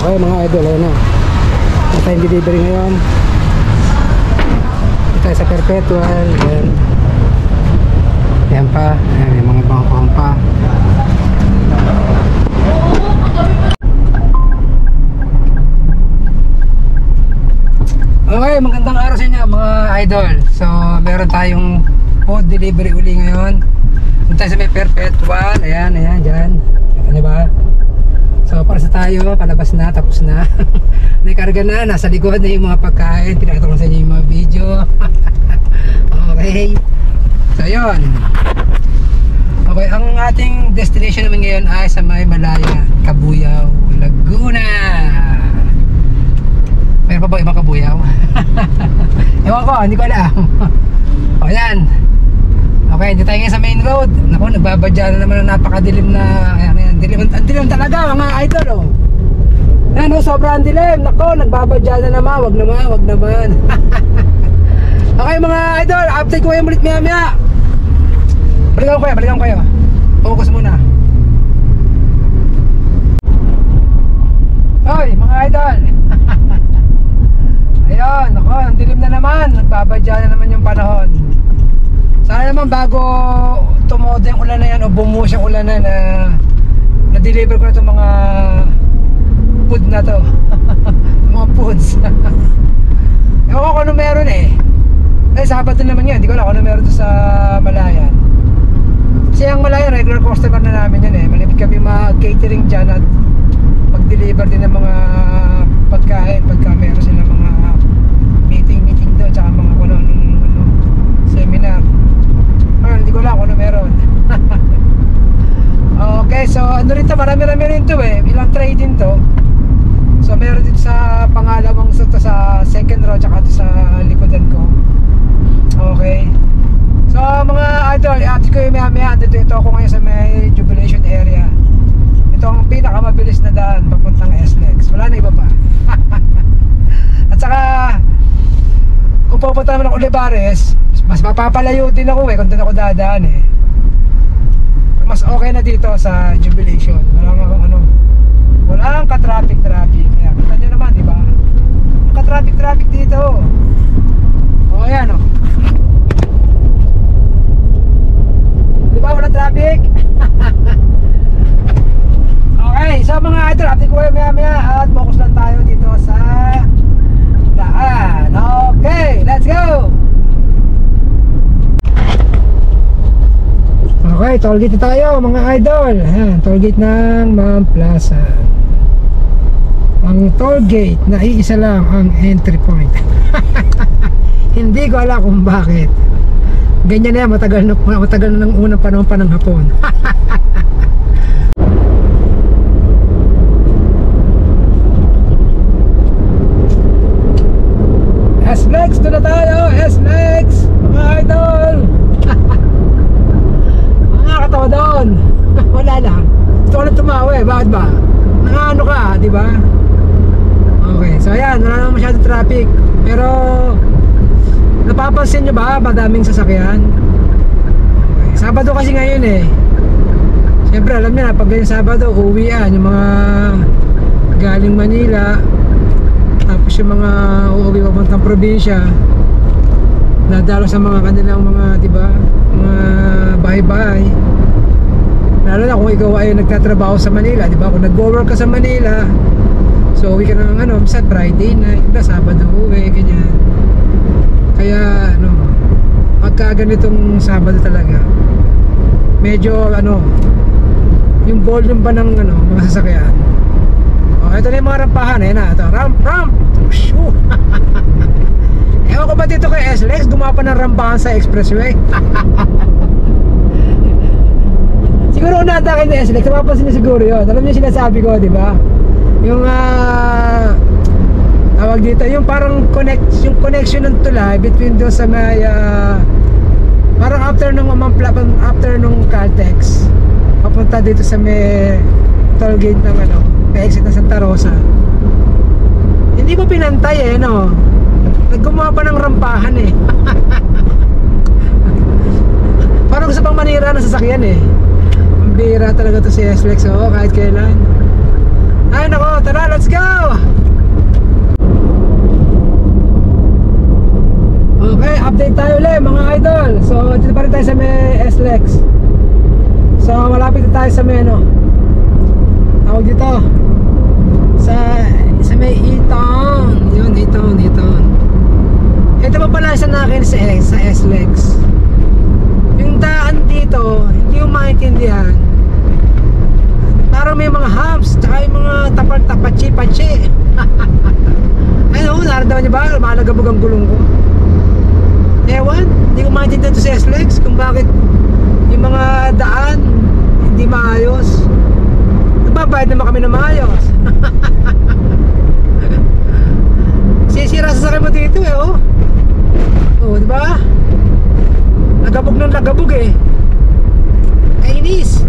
Okay mga idol, ayun na. Ito tayong delivery ngayon. Ito tayo sa Perpetual. Ayan. Ayan pa. Ayan, yung mga bangkong pa. Okay, magandang araw sa inyo mga idol. So, meron tayong food delivery uli ngayon. Ito tayo sa may Perpetual. Ayan, ayan, dyan. Ito nyo ba? So, para sa tayo, palabas na, tapos na. Nakarga na, nasa likod na yung mga pagkain. Pinakita ko sa inyo yung mga video. Okay. So, yun. Okay, ang ating destination naman ngayon ay sa may Malaya, Cabuyao, Laguna. Mayroon pa ba ibang Cabuyao? Ewan ko, hindi ko alam. O, yan. Okay, dito tayo ngayon sa main road. Naku, nagbabadya na naman ng napakadilim na. Ayan, ayan, ang dilim talaga mga idol, oh. Ayan, oh, sobrang dilim. Naku, nagbabadya na naman. Wag naman. Okay mga idol, update ko kayo ulit maya. Balikan ko kayo. Focus muna. Hoy, mga idol. Ayun, naku, ang dilim na naman. Nagbabadya na naman yung panahon. Sana naman bago tumodo yung ulan na yan o bumuhos yung ulan na na-deliver ko na itong mga food na to. Mga foods. Ewan ko kung ano meron eh. Sabado naman yan, hindi ko alam kung ano meron to sa Malayan. Kasi ang Malayan, regular customer na namin yan eh. Malipit kami mag-catering dyan at mag-deliver din ng mga pagkain pagka meron sila mga meeting doon tsaka mga kung ano seminar. Hindi ko lang kung ano meron. Okay, so ano rin to, marami rin to eh. Ilang tray din to. So meron dito sa pangalawang sa second row tsaka sa likodan ko. Okay. So mga idol, i-update ko yung maya. Dito ako ngayon sa may jubilation area. Ito ang pinakamabilis na daan papuntang SLEX. Wala na iba pa. At saka kung pupunta naman ako Olivares, mas mapapalayo din ako eh kung doon ako dadaan eh. Mas okay na dito sa jubilation. Walang ka-traffic. Kaya kita nyo naman, di ba? Ka-traffic dito. O ayan o. Di ba walang traffic? Okay, so mga idol, update ko kayo maya at focus lang tayo dito sa daan. Okay, let's go! Okay, tollgate na tayo mga idol. Ayan, tollgate ng Mount Plaza. Ang tollgate na iisa lang ang entry point. Hindi ko alam kung bakit. Ganyan na yan, matagal na ng unang panahon pa ng Hapon. SLEX, doon na tayo! SLEX! Mga idol! Nakakatawa doon. Wala lang. Gusto ko lang tumawa eh. Bakit ba? Nangano ka, di ba? Okay, so ayan, wala naman masyadong traffic. Pero napapansin nyo ba? Madaming sasakyan. Okay, Sabado kasi ngayon eh. Siyempre alam nyo na, pag ganyan Sabado, uuwian yung mga galing Manila. Tapos yung mga uuwi papuntang probinsya, nadalo sa mga kanilang mga, di ba, mga bahay-bahay. Lalo na kung ikaw ay nagtatrabaho sa Manila, di ba? Kung nag-work ka sa Manila, so uwi ka ng minsan Friday night, Sabado uwi, ganyan. Kaya pagka ganitong Sabado talaga, medyo yung volume ba ng mga sasakyan. Ito na yung mga rampahan, na ito, ramp. Shoo. Ewan ko ba dito kay SLEX, gumawa pa ng rampahan sa expressway. Siguro unata kayo ni SLEX, mapapansin niyo siguro yun. Alam niyo sinasabi ko, di ba? Yung tawag dito, yung parang yung connection ng tulay between doon sa may parang after nung Caltex papunta dito sa may tollgate ng pa-exit ng Santa Rosa. Hindi ko pinantay naggumawa pa ng rampahan eh. Parang gusto pang manira ng sasakyan eh. Ang bira talaga to si SLEX, kahit kailan. Ay nako, tara, let's go! Okay, update tayo ulit mga idol. So, dito pa rin tayo sa may SLEX. So, malapit na tayo sa may ano, tawag dito sa may Eton. Yun, Eton. Ito pa pala sa akin sa SLEX. Yung daan dito, hindi yung maintindihan. Parang may mga humps, tsaka yung mga tapat-tapat-chi-pachi. Ano, naramdaman niyo ba? Malagabog ang gulong ko. Ewan, hindi ko maintindihan ito sa SLEX kung bakit yung mga daan hindi maayos. Nagbabayad naman kami na maayos. Sisira sa sakay mo dito eh, oh. Oh, diba? Nagabog ng nagabog eh. Kainis.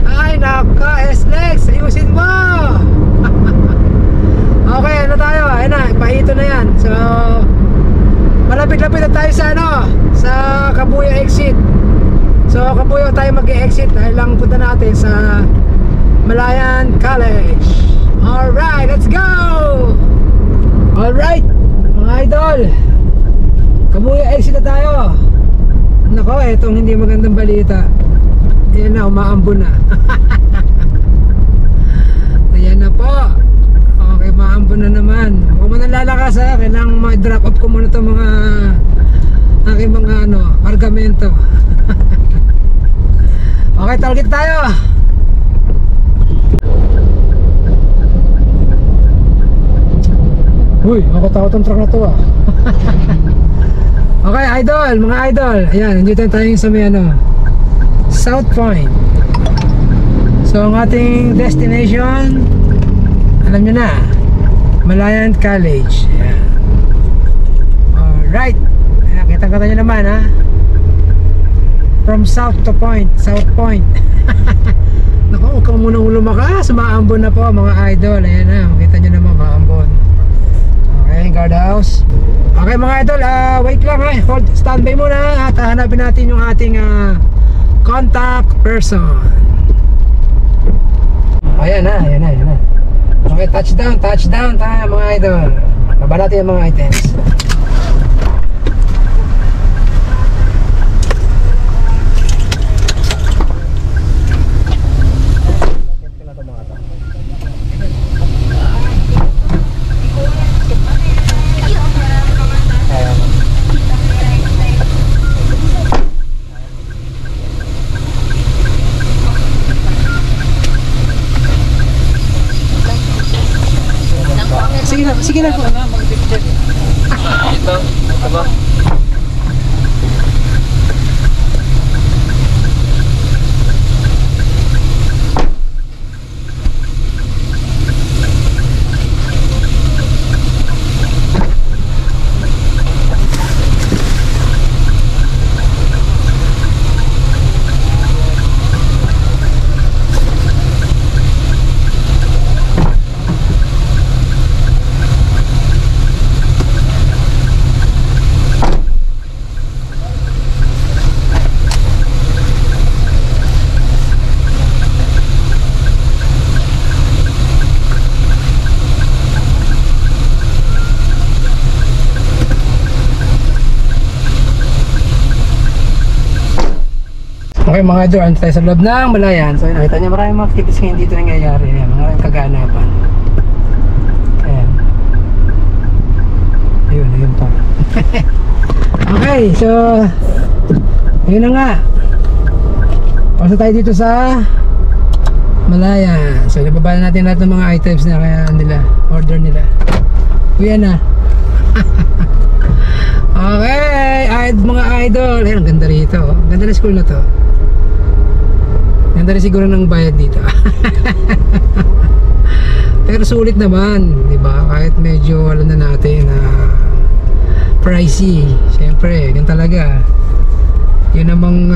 Ay naka, SLEX, ayusin mo. Okay, ano tayo? Ayun na, ipahito na yan. So, malapit-lapit na tayo sa ano, sa Kabuya exit. So, Kabuya tayo mag-exit dahil lang punta natin sa Malayan College. Alright, let's go! Alright, mga idol, Kabuya exit na tayo. Nako, etong hindi magandang balita. Ayan na, umaambon na. Ayan na po. Okay, umaambon na naman. Huwag mo nang lalakas ha. Kailangan ma-drop off ko muna itong mga aking mga ano, argamento. Okay, target tayo. Uy, nakakatakot ang truck na to ah. Okay, idol, mga idol. Ayan, nandito tayo sa may ano, South Point. So, ang ating destination, alam nyo na, Malayan College. Ayan. Alright. Ayan, kitang-kita nyo naman ha. From South to Point, South Point. Naku, huwag kang munang lumakas. Maambon na po mga idol. Ayan na, makita nyo naman, maambon. Okay, guardhouse. Okay mga idol, wait lang ha. Hold, standby muna at hanapin natin yung ating contact person. Ayan na. Okay, touchdown tayo mga idol. Baba natin yung mga items. Sige na po. Ito, aba. Okay mga idol, ano tayo sa loob ng Malayan. So nakita niyo maraming mga activities ngayon dito nangyayari. Ayan, maraming kaganapan. Ayan. Ayun pa. Okay, so ayun na nga. Pasa tayo dito sa Malayan. So nababa natin lahat ng mga items na kaya nila, order nila. Ayan na. Okay, mga idol. Ayun, ang ganda rito. Ganda na school na to. Ganda rin siguro ng bayad dito. Pero sulit naman, di ba? Kahit medyo alam na natin na pricey. Siyempre, ganun talaga. Yun namang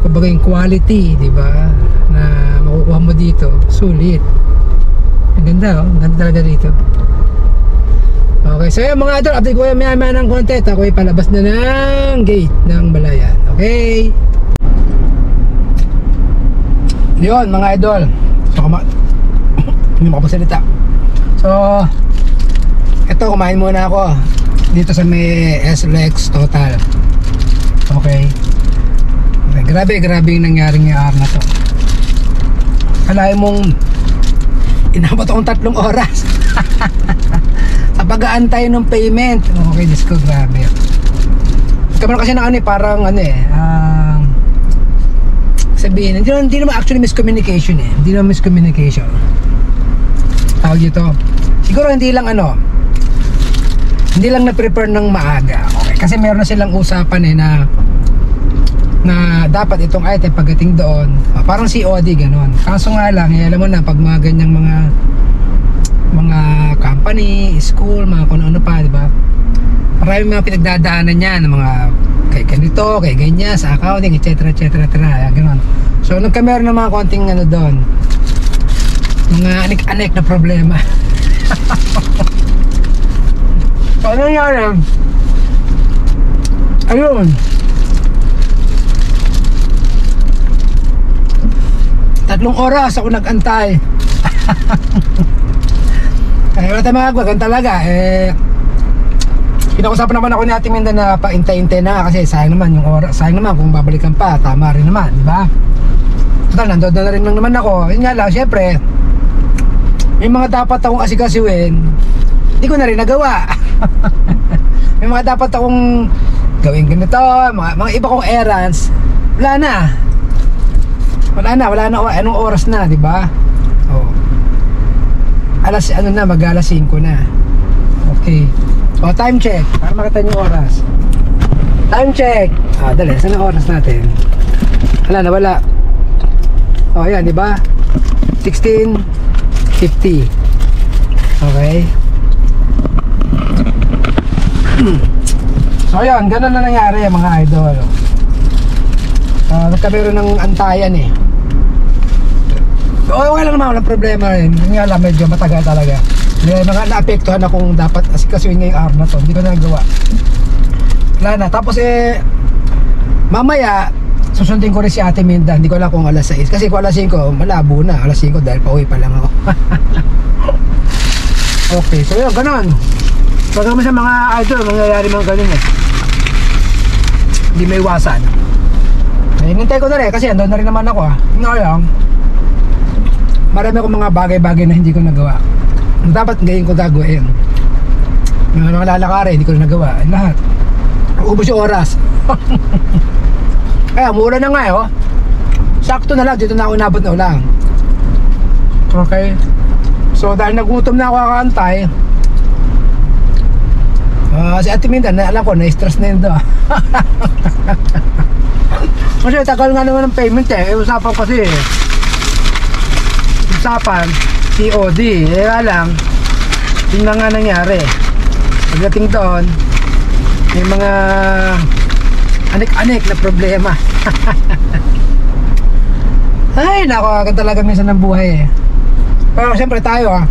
kumbaga yung quality, di ba? Na makukuha mo dito. Sulit. Ang ganda, oh. Ang ganda talaga dito. Okay, so yun mga idol, update ko yung maya-maya ng content. Ako ay palabas na ng gate ng Malayan. Okay? Yun mga idol. Hindi makapagsalita. So eto, kumain muna ako dito sa may SLEX Total. Okay. Grabe yung nangyaring yung araw na to. Kalahin mong inabot akong 3 oras sa pag-aantay ng payment. Okay, Diyos ko, grabe. Kamera kasi na parang sabihin, hindi naman actually miscommunication eh. Hindi naman miscommunication. Tawag dito. Siguro hindi lang na-prepare ng maaga. Okay, kasi meron na silang usapan na dapat itong item pagdating doon, parang COD ganon. Kaso nga lang, alam mo na pag mga ganyang mga company, school, mga kung ano pa, di ba? Maraming mga pinagdadaanan niyan, mga kay ganito, kay ganyan, sa accounting, etc. Ganon. So nagkameron ng mga konting doon, mga anik-anik na problema. So ano nangyari? Ayun, 3 oras ako nag-antay. Wala tayong magagawa, ganun talaga. Pinag-usapan naman ako ni Ate Minda na paintay-intay na kasi sayang naman yung oras. Sayang naman kung babalikan pa, tama rin naman, di ba? Total, nandun na rin lang naman ako. Yun nga lang, syempre may mga dapat akong asikasuhin, hindi ko na rin nagawa. May mga dapat akong gawin ganito, mga iba kong errands, wala na, anong oras na, di ba? Oh. Mag-alas 5 na. Okay. O, time check para makita niyo yung oras. Time check. Dali, saan ang oras natin? Wala. O, yan, di ba? 16:50. Okay. So, yan, ganun na nangyari mga idol. Nagkameron ng antayan eh. Okay lang naman, walang problema rin. Nga lang, medyo matagal talaga. May mga naapektuhan akong dapat asikasuhin ngayong araw na to. Hindi ko na nagawa. Wala na. Tapos mamaya susundin ko rin si Ate Minda. Hindi ko alam kung alas 6. Kasi kung alas 5, malabo na. Alas 5 dahil pauwi pa lang ako. Okay, so yun, ganun. Pag naman sa mga idol, mangyayari mga ganun eh. Hindi may iwasan. Hinintay ko na rin kasi andun na rin naman ako Nga lang, marami akong mga bagay-bagay na hindi ko nagawa. Dapat ngayon ko gagawin. Mga lalakari, hindi ko na nagawa. Lahat. Ubus yung oras. Kaya mura na nga sakto na lang, dito na ako inabot na ulang. Okay. So dahil nagutom na ako kakaantay, si Ate Minda, alam ko, na-stress na yun doon. Kasi tagal nga naman ng payment usapan kasi COD. Lang yun na nga nangyari. Pagdating doon, may mga anik-anik na problema. Ay nako, talaga minsan ng buhay Pero siyempre tayo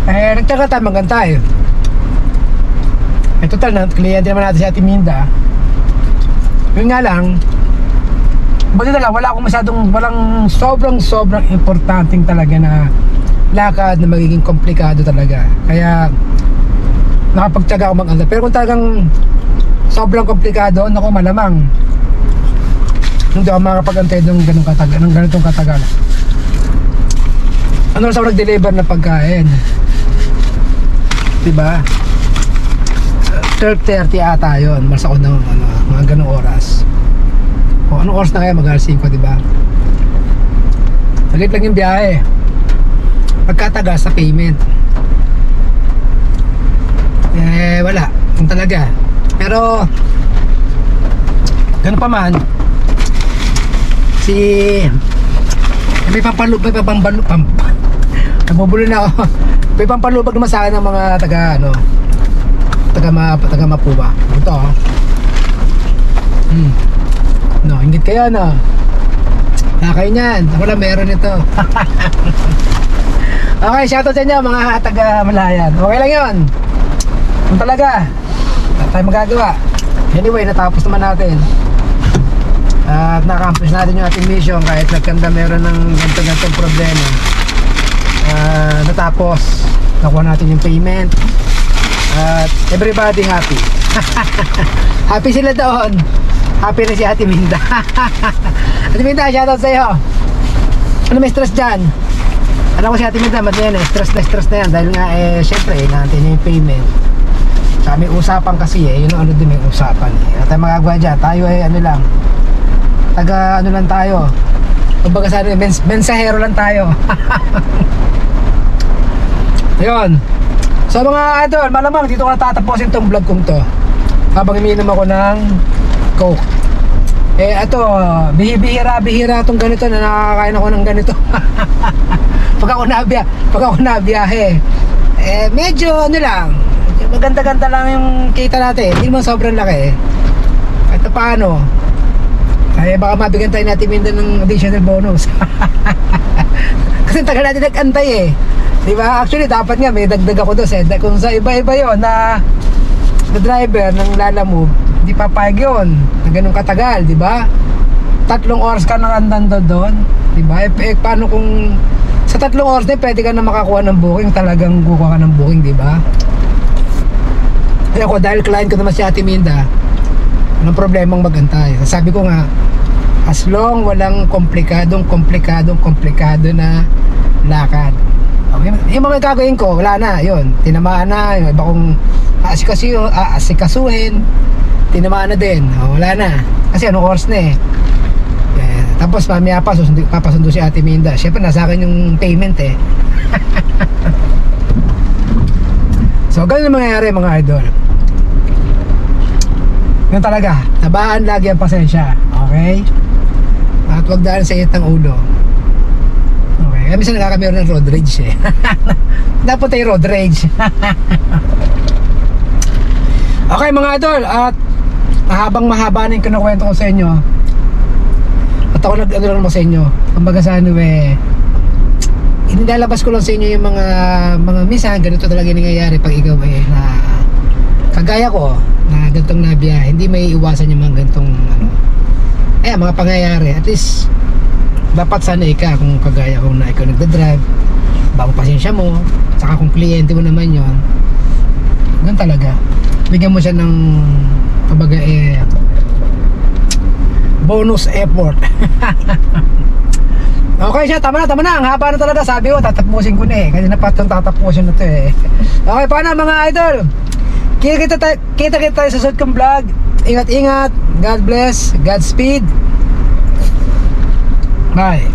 nagtaka tayo magantay. Total na kliyente naman natin si Ate Minda. Yun nga lang, buti na lang, walang sobrang importanteng talaga na lakad na magiging komplikado talaga. Kaya nakapagtyaga ako mag-antay. Pero kung talagang sobrang komplikado, naku, malamang hindi ako makapag-antay ng ganitong katagal. Ano sa nag-deliver na pagkain, diba? 12:30 ata yun. Mas ako ng mga ganong oras. O anong oras na kaya? Mag-alas 5, diba? Salit lang yung biyahe. Pagkatagal sa payment, wala. Yung talaga. Pero ganun pa man, may nabubulo na ako. May pampalubag naman sa akin ng mga taga Mapua. Ito ingit kaya nakay niyan. Ako lang meron ito. Okay, shoutout sa inyo mga taga Malayan. Okay lang yun. Kung talaga wala tayong magagawa. Anyway, natapos naman natin. At na-accomplish natin yung ating mission kahit nagkanda meron ng ganito-gantong problema. Natapos, nakuha natin yung payment. At everybody happy. Happy sila doon. Happy na si Ate Minda. Ate Minda, shoutout sa'yo. Ano may stress dyan? Alam ko si Ate Minda, yan eh, stress na yan. Dahil nga syempre, natin yung payment. Sa may usapan kasi yun ang ano din may usapan At tayo magagawa dyan, tayo ano lang, taga ano lang tayo, kumbaga sa mensahero lang tayo. Yun. So mga idol, malamang dito ko na tatapusin tong vlog kong to habang umiinom ako ng Coke. Ito, bihira tong ganito na nakakain ako ng ganito. pag ako nabiyahe, medyo ano lang, maganda-ganda lang yung kita natin. Hindi mo sobrang laki At paano baka mabigyan tayo natin minda ng additional bonus. Kasi tagal natin nag-antay diba? Actually dapat nga may dagdag ako doon kung sa iba-iba yon na driver ng Lalamove, di papayag yun na ganun katagal, diba? 3 oras ka nang andando doon, diba? Paano kung sa 3 oras din pwede ka na makakuha ng booking, talagang kukuha ka ng booking, diba? Kaya ako, dahil client ko naman si Ate Minda, walang problemang magantay. Sabi ko nga, as long walang komplikado na lakad, okay, yung mga gagawin ko, wala na, yun, tinamaan na, yung iba kong asikasuhin, tinamaan na din, wala na, kasi anong oras na tapos mamaya pa papasundo si Ate Minda, syempre nasa akin yung payment so ganun ang mangyayari mga idol. Yun talaga, tabaan lagi ang pasensya, okay? At wag daan sa init ng ulo. Okay, kaya minsan nakakameron ng road rage dapat ay road rage. Okay mga idol, at habang mahaba na yung kinukwento ko sa inyo, at ako nag-ano lang sa inyo, kumbaga sa ano inilalabas ko lang sa inyo yung mga minsan ganito talaga yung nangyayari pag ikaw na kagaya ko na gantong nabiyahe, hindi may iwasan yung mga gantong mga pangyayari. At least dapat sana kung kagaya ko na ikaw nagdadrive, baka pasensya mo, saka kung kliyente mo naman yon, ganun talaga, bigyan mo siya ng kumbaga bonus effort. Okay siya, tama na, ang haba na talaga. Sabi ko, tatapusin ko na kasi napatong tatapusin na to Okay, paano mga idol? Kita tayo sa susunod kong vlog. Ingat, God bless, Godspeed. Bye.